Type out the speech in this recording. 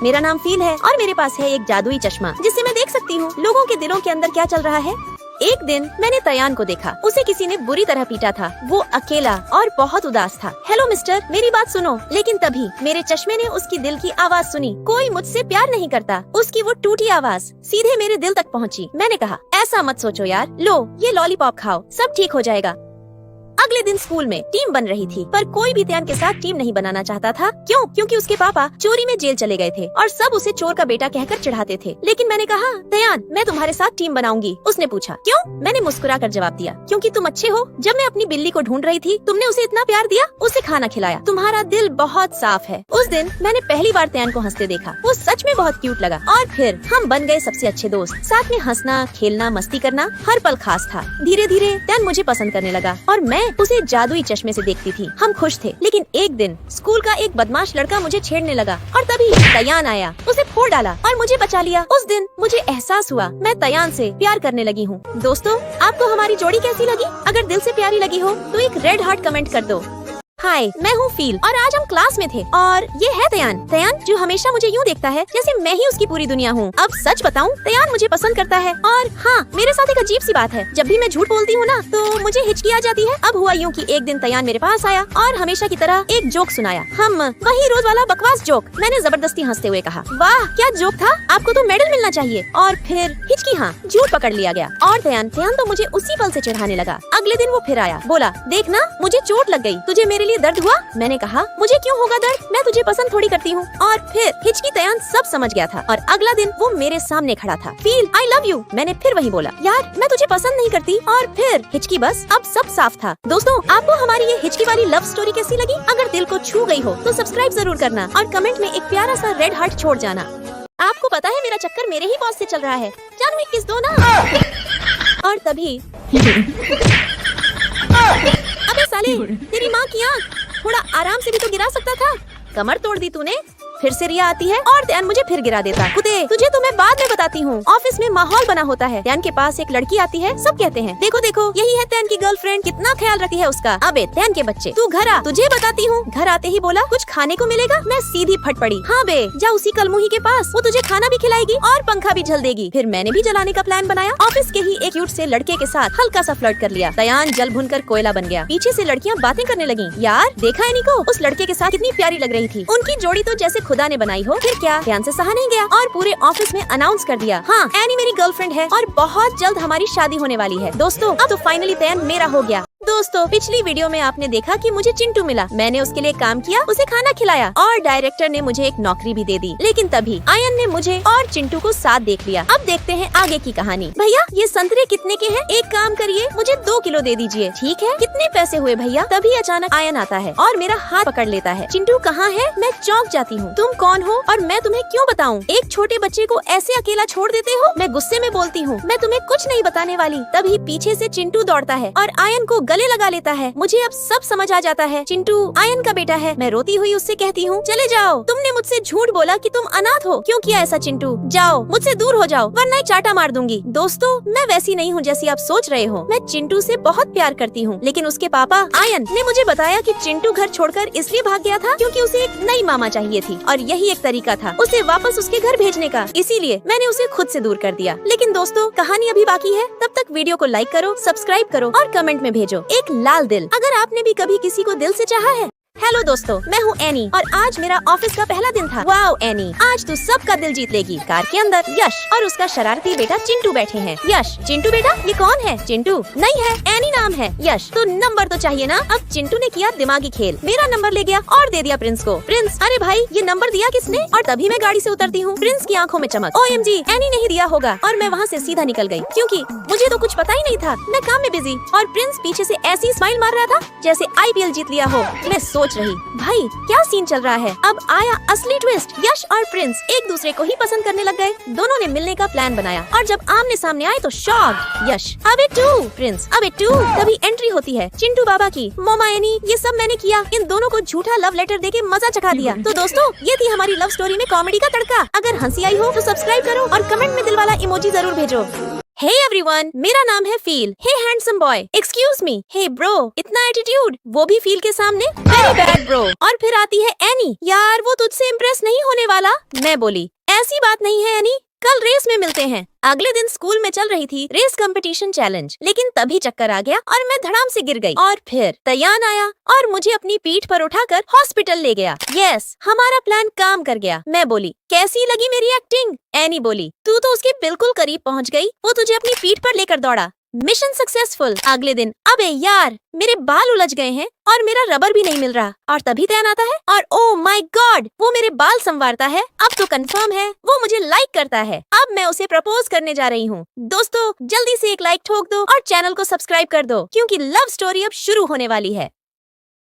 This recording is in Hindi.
मेरा नाम फील है और मेरे पास है एक जादुई चश्मा जिससे मैं देख सकती हूँ लोगों के दिलों के अंदर क्या चल रहा है। एक दिन मैंने तयान को देखा, उसे किसी ने बुरी तरह पीटा था। वो अकेला और बहुत उदास था। हेलो मिस्टर, मेरी बात सुनो। लेकिन तभी मेरे चश्मे ने उसकी दिल की आवाज सुनी। कोई मुझसे प्यार नहीं करता। उसकी वो टूटी आवाज सीधे मेरे दिल तक पहुंची। मैंने कहा, ऐसा मत सोचो यार, लो ये लॉलीपॉप खाओ, सब ठीक हो जाएगा। अगले दिन स्कूल में टीम बन रही थी, पर कोई भी तयान के साथ टीम नहीं बनाना चाहता था। क्यों? क्योंकि उसके पापा चोरी में जेल चले गए थे और सब उसे चोर का बेटा कहकर चिढ़ाते थे। लेकिन मैंने कहा, तयान मैं तुम्हारे साथ टीम बनाऊंगी। उसने पूछा, क्यों? मैंने मुस्कुराकर जवाब दिया, क्योंकि तुम अच्छे हो। जब मैं अपनी बिल्ली को ढूंढ रही थी, तुमने उसे इतना प्यार दिया, उसे खाना खिलाया। तुम्हारा दिल बहुत साफ है। उस दिन मैंने पहली बार तयान को हंसते देखा। वो सच में बहुत क्यूट लगा और फिर हम बन गए सबसे अच्छे दोस्त। साथ में हंसना, खेलना, मस्ती करना हर पल खास था। धीरे धीरे तयान मुझे पसंद करने लगा और मैं उसे जादुई चश्मे से देखती थी। हम खुश थे। लेकिन एक दिन स्कूल का एक बदमाश लड़का मुझे छेड़ने लगा और तभी तयान आया, उसे फोड़ डाला और मुझे बचा लिया। उस दिन मुझे एहसास हुआ मैं तयान से प्यार करने लगी हूँ। दोस्तों, आपको हमारी जोड़ी कैसी लगी? अगर दिल से प्यारी लगी हो तो एक रेड हार्ट कमेंट कर दो। हाय, मैं हूँ फील और आज हम क्लास में थे और ये है तयान। तयान जो हमेशा मुझे यूँ देखता है जैसे मैं ही उसकी पूरी दुनिया हूँ। अब सच बताऊँ, तयान मुझे पसंद करता है। और हाँ, मेरे साथ एक अजीब सी बात है, जब भी मैं झूठ बोलती हूँ ना तो मुझे हिचकी आ जाती है। अब हुआ यूँ कि एक दिन तयान मेरे पास आया और हमेशा की तरह एक जोक सुनाया। हम वही रोज वाला बकवास जोक। मैंने जबरदस्ती हंसते हुए कहा, वाह क्या जोक था, आपको तो मेडल मिलना चाहिए। और फिर हिचकी, हाँ झूठ पकड़ लिया गया। और तयान तो मुझे उसी पल से चिढ़ाने लगा। अगले दिन वो फिर आया, बोला, देखना मुझे चोट लग गई, तुझे मेरे लिए दर्द हुआ? मैंने कहा, मुझे क्यों होगा दर्द, मैं तुझे पसंद थोड़ी करती हूँ। और फिर हिचकी तयान सब समझ गया था और अगला दिन वो मेरे सामने खड़ा था। Feel, I love you. मैंने फिर वही बोला, यार मैं तुझे पसंद नहीं करती। और फिर हिचकी। बस अब सब साफ था। दोस्तों, आपको हमारी ये हिचकी वाली लव स्टोरी कैसी लगी? अगर दिल को छू गई हो तो सब्सक्राइब जरूर करना और कमेंट में एक प्यारा सा रेड हार्ट छोड़ जाना। आपको पता है मेरा चक्कर मेरे ही बॉस से चल रहा है, जानू एक किस दो ना। और तभी अबे साले, तेरी माँ की आँख, थोड़ा आराम से भी तो गिरा सकता था, कमर तोड़ दी तूने। फिर से रिया आती है और तयान मुझे फिर गिरा देता। कुत्ते, तुझे तो मैं बाद में बताती हूँ। ऑफिस में माहौल बना होता है। तयान के पास एक लड़की आती है, सब कहते हैं, देखो देखो यही है तयान की गर्लफ्रेंड, कितना ख्याल रखती है उसका। अबे तयान के बच्चे, तू घर आ, तुझे बताती हूँ। घर आते ही बोला, कुछ खाने को मिलेगा? मैं सीधी फट पड़ी, हाँ बे जा उसी कलमुही के पास, वो तुझे खाना भी खिलाएगी और पंखा भी झल देगी। फिर मैंने भी जलाने का प्लान बनाया। ऑफिस के ही एक क्यूट से लड़के के साथ हल्का सा फ्लर्ट कर लिया। तयान जल भुनकर कोयला बन गया। पीछे से लड़कियाँ बातें करने लगी, यार देखा है निको, उस लड़के के साथ कितनी प्यारी लग रही थी। उनकी जोड़ी तो जैसे खुदा ने बनाई हो। फिर क्या, तयान से सहा नहीं गया और पूरे ऑफिस में अनाउंस कर दिया, हाँ एनी मेरी गर्लफ्रेंड है और बहुत जल्द हमारी शादी होने वाली है। दोस्तों, अब तो फाइनली तयान मेरा हो गया। दोस्तों, पिछली वीडियो में आपने देखा कि मुझे चिंटू मिला। मैंने उसके लिए काम किया, उसे खाना खिलाया और डायरेक्टर ने मुझे एक नौकरी भी दे दी। लेकिन तभी आयन ने मुझे और चिंटू को साथ देख लिया। अब देखते हैं आगे की कहानी। भैया ये संतरे कितने के हैं? एक काम करिए, मुझे 2 किलो दे दीजिए। ठीक है, कितने पैसे हुए भैया? तभी अचानक आयन आता है और मेरा हाथ पकड़ लेता है। चिंटू कहाँ है? मैं चौंक जाती हूँ। तुम कौन हो और मैं तुम्हें क्यों बताऊँ? एक छोटे बच्चे को ऐसे अकेला छोड़ देते हो? मैं गुस्से में बोलती हूँ, मैं तुम्हें कुछ नहीं बताने वाली। तभी पीछे से चिंटू दौड़ता है और आयन को गले लगा लेता है। मुझे अब सब समझ आ जाता है, चिंटू आयन का बेटा है। मैं रोती हुई उससे कहती हूँ, चले जाओ, तुमने मुझसे झूठ बोला कि तुम अनाथ हो। क्यों किया ऐसा चिंटू? जाओ, मुझसे दूर हो जाओ वरना चाटा मार दूंगी। दोस्तों, मैं वैसी नहीं हूँ जैसी आप सोच रहे हो। मैं चिंटू से बहुत प्यार करती हूँ। लेकिन उसके पापा आयन ने मुझे बताया कि चिंटू घर छोड़कर इसलिए भाग गया था क्योंकि उसे एक नई मामा चाहिए थी और यही एक तरीका था उसे वापस उसके घर भेजने का। इसीलिए मैंने उसे खुद से दूर कर दिया। लेकिन दोस्तों, कहानी अभी बाकी है। तब तक वीडियो को लाइक करो, सब्सक्राइब करो और कमेंट में भेजो एक लाल दिल अगर आपने भी कभी किसी को दिल से चाहा है। हेलो दोस्तों, मैं हूँ एनी और आज मेरा ऑफिस का पहला दिन था। वाओ एनी, आज तू सबका दिल जीत लेगी। कार के अंदर यश और उसका शरारती बेटा चिंटू बैठे हैं। यश, चिंटू बेटा ये कौन है? चिंटू नहीं है, एनी नाम है। यश, तो नंबर तो चाहिए ना। अब चिंटू ने किया दिमागी खेल, मेरा नंबर ले गया और दे दिया प्रिंस को। प्रिंस, अरे भाई ये नंबर दिया किसने? और तभी मैं गाड़ी से उतरती हूँ। प्रिंस की आंखों में चमक, OMG एनी नहीं दिया होगा। और मैं वहाँ से सीधा निकल गई क्योंकि मुझे तो कुछ पता ही नहीं था, मैं काम में बिजी। और प्रिंस पीछे से ऐसी स्माइल मार रहा था जैसे IPL जीत लिया हो। मैं सोच रही, भाई क्या सीन चल रहा है? अब आया असली ट्विस्ट। यश और प्रिंस एक दूसरे को ही पसंद करने लग गए। दोनों ने मिलने का प्लान बनाया और जब आमने सामने आए तो शॉक। यश, अबे टू। प्रिंस, अबे टू। तभी एंट्री होती है चिंटू बाबा की। मोमा एनी, ये सब मैंने किया। इन दोनों को झूठा लव लेटर देके मजा चखा दिया। तो दोस्तों, ये थी हमारी लव स्टोरी में कॉमेडी का तड़का। अगर हंसी आई हो तो सब्सक्राइब करो और कमेंट में दिल वाला इमोजी जरूर भेजो। हे एवरीवन, मेरा नाम है Phil. Hey handsome boy, excuse me. Hey bro, इतना एटीट्यूड, वो भी फील के सामने। Very bad bro. और फिर आती है एनी। यार वो तुझसे इम्प्रेस नहीं होने वाला। मैं बोली, ऐसी बात नहीं है एनी, कल रेस में मिलते हैं। अगले दिन स्कूल में चल रही थी रेस कंपटीशन चैलेंज, लेकिन तभी चक्कर आ गया और मैं धड़ाम से गिर गई। और फिर तयान आया और मुझे अपनी पीठ पर उठाकर हॉस्पिटल ले गया। यस, हमारा प्लान काम कर गया। मैं बोली, कैसी लगी मेरी एक्टिंग? एनी बोली, तू तो उसके बिल्कुल करीब पहुंच गई, वो तुझे अपनी पीठ पर लेकर दौड़ा। Mission successful. अगले दिन, अबे यार, मेरे बाल उलझ गए हैं और मेरा रबर भी नहीं मिल रहा। और तभी तैन आता है और ओ माय गॉड, वो मेरे बाल संवारता है। अब तो कंफर्म है वो मुझे लाइक करता है। अब मैं उसे प्रपोज करने जा रही हूँ। दोस्तों, जल्दी से एक लाइक ठोक दो और चैनल को सब्सक्राइब कर दो, क्योंकि लव स्टोरी अब शुरू होने वाली है।